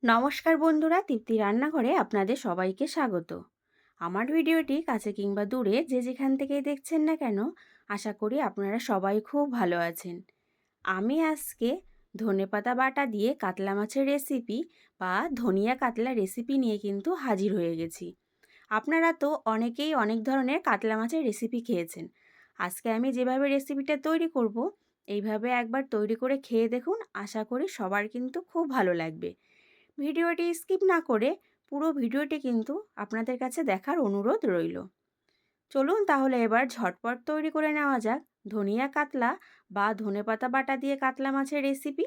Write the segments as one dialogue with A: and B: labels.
A: নমস্কার বন্ধুরা, তৃপ্তি রান্নাঘরে আপনাদের সবাইকে স্বাগত। আমার ভিডিওটি কাছে কিংবা দূরে যে যেখান থেকেই দেখছেন না কেন, আশা করি আপনারা সবাই খুব ভালো আছেন। আমি আজকে ধনেপাতা বাটা দিয়ে কাতলা মাছের রেসিপি বা ধনিয়া কাতলা রেসিপি নিয়ে কিন্তু হাজির হয়ে গেছি। আপনারা তো অনেকেই অনেক ধরনের কাতলা মাছের রেসিপি খেয়েছেন। আজকে আমি যেভাবে রেসিপিটা তৈরি করব, এইভাবে একবার তৈরি করে খেয়ে দেখুন, আশা করি সবার কিন্তু খুব ভালো লাগবে। ভিডিওটি স্কিপ না করে পুরো ভিডিওটি কিন্তু আপনাদের কাছে দেখার অনুরোধ রইল। চলুন তাহলে এবার ঝটপট তৈরি করে নেওয়া যাক ধনিয়া কাতলা বা ধনেপাতা বাটা দিয়ে কাতলা মাছের রেসিপি।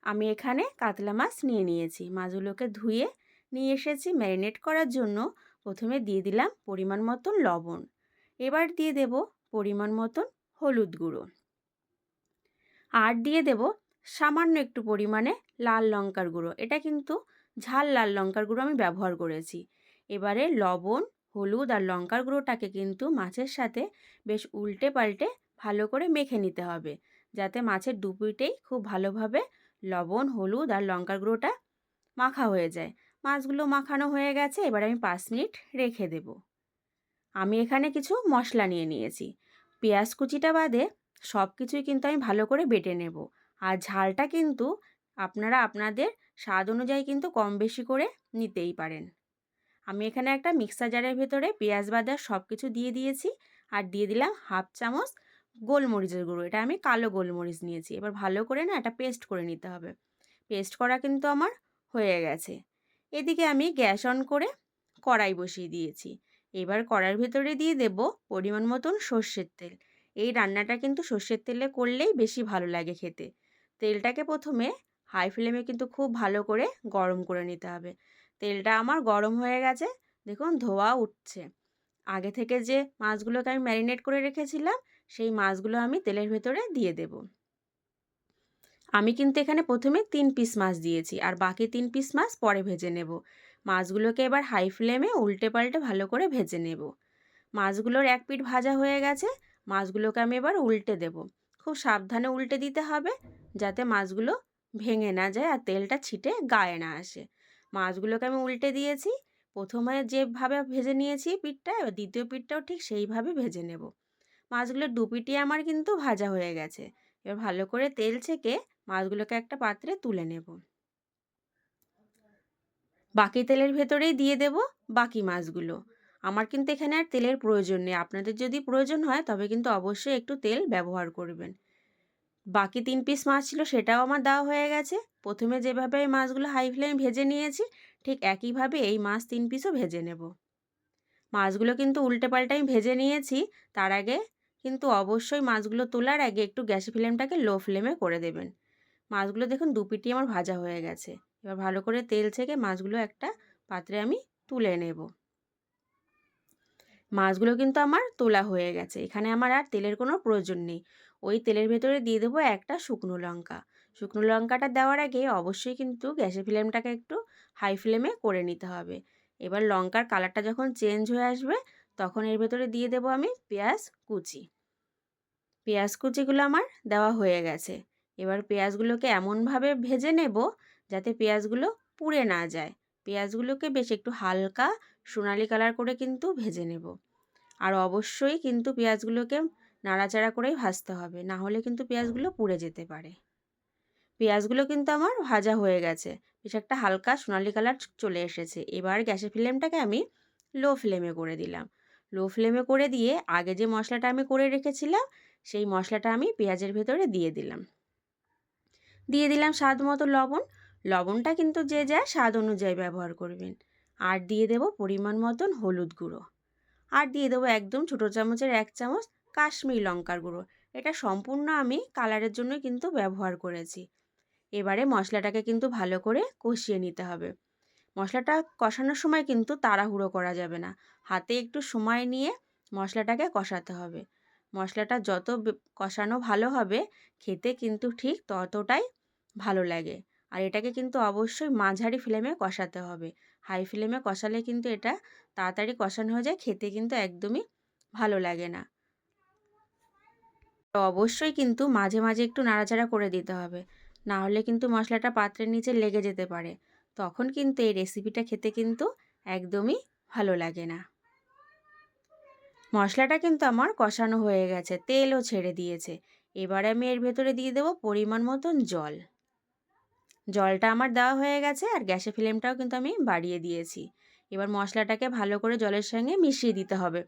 A: আমি এখানে কাতলা মাছ নিয়ে নিয়েছি। মাছগুলোকে ধুয়ে নিয়ে এসেছি ম্যারিনেট করার জন্য। প্রথমে দিয়ে দিলাম পরিমাণ মতন লবণ। এবার দিয়ে দেব পরিমাণ মতন হলুদ গুঁড়ো। আর দিয়ে দেব সামান্য একটু পরিমাণে লাল লঙ্কার গুঁড়ো। এটা কিন্তু ঝাল লাল লঙ্কার গুঁড়ো আমি ব্যবহার করেছি। এবারে লবণ, হলুদ আর লঙ্কার গুঁড়োটাকে কিন্তু মাছের সাথে বেশ উল্টে পাল্টে ভালো করে মেখে নিতে হবে, যাতে মাছের দুপিটেই খুব ভালোভাবে লবণ, হলুদ আর লঙ্কার গুঁড়োটা মাখা হয়ে যায়। মাছগুলো মাখানো হয়ে গেছে, এবার আমি 5 মিনিট রেখে দেব। আমি এখানে কিছু মশলা নিয়ে নিয়েছি। পেঁয়াজ কুচিটা বাদে সব কিছুই কিন্তু আমি ভালো করে বেটে নেব। আর ঝালটা কিন্তু আপনারা আপনাদের স্বাদ অনুযায়ী কিন্তু কম বেশি করে নিতেই পারেন। আমি এখানে একটা মিক্সার জারের ভেতরে পেঁয়াজ বাদা সব কিছু দিয়ে দিয়েছি। আর দিয়ে দিলাম হাফ চামচ গোলমরিচের গুঁড়ো। এটা আমি কালো গোলমরিচ নিয়েছি। এবার ভালো করে না এটা পেস্ট করে নিতে হবে। পেস্ট করা কিন্তু আমার হয়ে গেছে। এদিকে আমি গ্যাস অন করে কড়াই বসিয়ে দিয়েছি। এবার কড়াইয়ের ভেতরে দিয়ে দেব পরিমাণ মতন সর্ষের তেল। এই রান্নাটা কিন্তু সর্ষের তেলে করলেই বেশি ভালো লাগে খেতে। তেলটাকে প্রথমে হাই ফ্লেমে কিন্তু খুব ভালো করে গরম করে নিতে হবে। তেলটা আমার গরম হয়ে গেছে, দেখুন ধোঁয়া উঠছে। আগে থেকে যে মাছগুলোকে আমি ম্যারিনেট করে রেখেছিলাম, সেই মাছগুলো আমি তেলের ভেতরে দিয়ে দেব। আমি কিন্তু এখানে প্রথমে 3 পিস মাছ দিয়েছি, আর বাকি 3 পিস মাছ পরে ভেজে নেব। মাছগুলোকে এবার হাই ফ্লেমে উল্টে পাল্টে ভালো করে ভেজে নেব। মাছগুলোর এক পিঠ ভাজা হয়ে গেছে। মাছগুলোকে আমি এবার উল্টে দেব। খুব সাবধানে উল্টে দিতে হবে, যাতে মাছগুলো ভেঙে না যায় আর তেলটা ছিটে গায়ে না আসে। মাছগুলোকে আমি উল্টে দিয়েছি। প্রথমে যেভাবে ভেজে নিয়েছি পিঠটা, এবার দ্বিতীয় পিঠটাও ঠিক সেইভাবে ভেজে নেব। মাছগুলোর দু পিঠই আমার কিন্তু ভাজা হয়ে গেছে। এবার ভালো করে তেল ছেঁকে মাছগুলোকে একটা পাত্রে তুলে নেব। বাকি তেলের ভেতরেই দিয়ে দেব বাকি মাছগুলো। আমার কিন্তু এখানে আর তেলের প্রয়োজন নেই। আপনাদের যদি প্রয়োজন হয় তবে কিন্তু অবশ্যই একটু তেল ব্যবহার করবেন। বাকি 3 পিস মাছ ছিল সেটাও আমার দেওয়া হয়ে গেছে। প্রথমে যেভাবে এই মাছগুলো হাই ফ্লেমে ভেজে নিয়েছি, ঠিক একইভাবে এই মাছ 3 পিসও ভেজে নেব। মাছগুলো কিন্তু উল্টে পাল্টে আমি ভেজে নিয়েছি। তার আগে কিন্তু অবশ্যই মাছগুলো তোলার আগে একটু গ্যাসের ফ্লেমটাকে লো ফ্লেমে করে দেবেন। মাছগুলো দেখুন দু পিঠই আমার ভাজা হয়ে গেছে। এবার ভালো করে তেল ছেঁকে মাছগুলো একটা পাত্রে আমি তুলে নেব। মাছগুলো কিন্তু আমার তোলা হয়ে গেছে। এখানে আমার আর তেলের কোনো প্রয়োজন নেই। ওই তেলের ভেতরে দিয়ে দেবো একটা শুকনো লঙ্কা। শুকনো লঙ্কাটা দেওয়ার আগে অবশ্যই কিন্তু গ্যাসের ফ্লেমটাকে একটু হাই ফ্লেমে করে নিতে হবে। এবার লঙ্কার কালারটা যখন চেঞ্জ হয়ে আসবে, তখন এর ভেতরে দিয়ে দেবো আমি পেঁয়াজ কুচি। পেঁয়াজ কুচিগুলো আমার দেওয়া হয়ে গেছে। এবার পেঁয়াজগুলোকে এমনভাবে ভেজে নেব যাতে পেঁয়াজগুলো পুড়ে না যায়। পেঁয়াজগুলোকে বেশ একটু হালকা সোনালি কালার করে কিন্তু ভেজে নেব। আর অবশ্যই কিন্তু পেঁয়াজগুলোকে নাড়াচাড়া করেই ভাজতে হবে, না হলে কিন্তু পেঁয়াজগুলো পুড়ে যেতে পারে। পেঁয়াজগুলো কিন্তু আমার ভাজা হয়ে গেছে। বেশ একটা হালকা সোনালি কালার চলে এসেছে। এবার গ্যাসের ফ্লেমটাকে আমি লো ফ্লেমে করে দিলাম। লো ফ্লেমে করে দিয়ে আগে যে মশলাটা আমি করে রেখেছিলাম, সেই মশলাটা আমি পেঁয়াজের ভেতরে দিয়ে দিলাম। দিয়ে দিলাম স্বাদ মতো লবণ। লবণটা কিন্তু যে যার স্বাদ অনুযায়ী ব্যবহার করবেন। আর দিয়ে দেব পরিমাণ মতন হলুদ গুঁড়ো। আর দিয়ে দেবো একদম ছোটো চামচের 1 চামচ কাশ্মীরি লঙ্কার গুঁড়ো। এটা সম্পূর্ণ আমি কালারের জন্য কিন্তু ব্যবহার করেছি। এবারে মশলাটাকে কিন্তু ভালো করে কষিয়ে নিতে হবে। মশলাটা কষানোর সময় কিন্তু তাড়াহুড়ো করা যাবে না। হাতে একটু সময় নিয়ে মশলাটাকে কষাতে হবে। মশলাটা যত কষানো ভালো হবে, খেতে কিন্তু ঠিক ততটাই ভালো লাগে। আর এটাকে কিন্তু অবশ্যই মাঝারি ফ্লেমে কষাতে হবে। হাই ফ্লেমে কষালে কিন্তু এটা তাড়াতাড়ি কষানো হয়ে যায়, খেতে কিন্তু একদমই ভালো লাগে না। তো অবশ্যই কিন্তু মাঝে মাঝে একটু নাড়াচাড়া করে দিতে হবে, না হলে কিন্তু মশলাটা পাত্রের নিচে লেগে যেতে পারে। তখন কিন্তু এই রেসিপিটা খেতে কিন্তু একদমই ভালো লাগে না। মশলাটা কিন্তু আমার কষানো হয়ে গেছে, তেলও ছেড়ে দিয়েছে। এবারে আমি এর ভেতরে দিয়ে দেবো পরিমাণ মতন জল। জলটা আমার দেওয়া হয়ে গেছে আর গ্যাসের ফ্লেমটাও কিন্তু আমি বাড়িয়ে দিয়েছি। এবার মশলাটাকে ভালো করে জলের সঙ্গে মিশিয়ে দিতে হবে।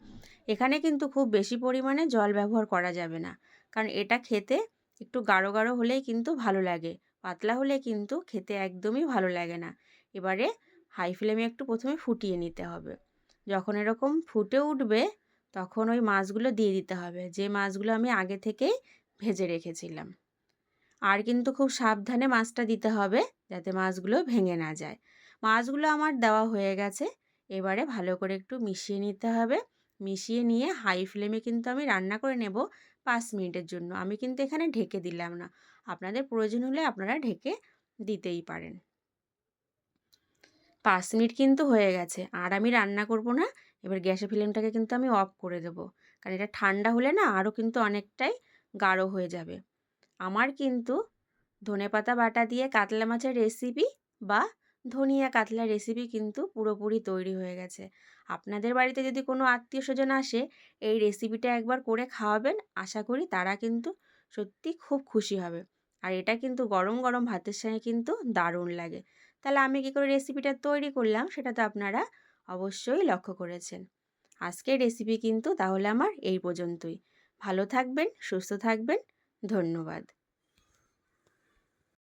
A: এখানে কিন্তু খুব বেশি পরিমাণে জল ব্যবহার করা যাবে না, কারণ এটা খেতে একটু গাঢ় গাঢ় হলেই কিন্তু ভালো লাগে, পাতলা হলে কিন্তু খেতে একদমই ভালো লাগে না। এবারে হাই ফ্লেমে একটু প্রথমে ফুটিয়ে নিতে হবে। যখন এরকম ফুটে উঠবে তখন ওই মাছগুলো দিয়ে দিতে হবে, যে মাছগুলো আমি আগে থেকেই ভেজে রেখেছিলাম। আর কিন্তু খুব সাবধানে মাছটা দিতে হবে যাতে মাছগুলো ভেঙে না যায়। মাছগুলো আমার দেওয়া হয়ে গেছে। এবারে ভালো করে একটু মিশিয়ে নিতে হবে। মিশিয়ে নিয়ে হাই ফ্লেমে কিন্তু আমি রান্না করে নেব 5 মিনিটের জন্য। আমি কিন্তু এখানে ঢেকে দিলাম না। আপনাদের প্রয়োজন হলে আপনারা ঢেকে দিতেই পারেন। 5 মিনিট কিন্তু হয়ে গেছে আর আমি রান্না করব না। এবার গ্যাসের ফ্লেমটাকে কিন্তু আমি অফ করে দেবো, কারণ এটা ঠান্ডা হলে না আরও কিন্তু অনেকটাই গাঢ় হয়ে যাবে। আমার কিন্তু ধনেপাতা বাটা দিয়ে কাতলা মাছের রেসিপি বা ধনিয়া কাতলা রেসিপি কিন্তু পুরোপুরি তৈরি হয়ে গেছে। আপনাদের বাড়িতে যদি কোনো আত্মীয়স্বজন আসে, এই রেসিপিটা একবার করে খাওয়াবেন, আশা করি তারা কিন্তু সত্যি খুব খুশি হবে। আর এটা কিন্তু গরম গরম ভাতের সঙ্গে কিন্তু দারুণ লাগে। তাহলে আমি কী করে রেসিপিটা তৈরি করলাম সেটা তো আপনারা অবশ্যই লক্ষ্য করেছেন। আজকের রেসিপি কিন্তু তাহলে আমার এই পর্যন্তই। ভালো থাকবেন, সুস্থ থাকবেন। ধন্যবাদ।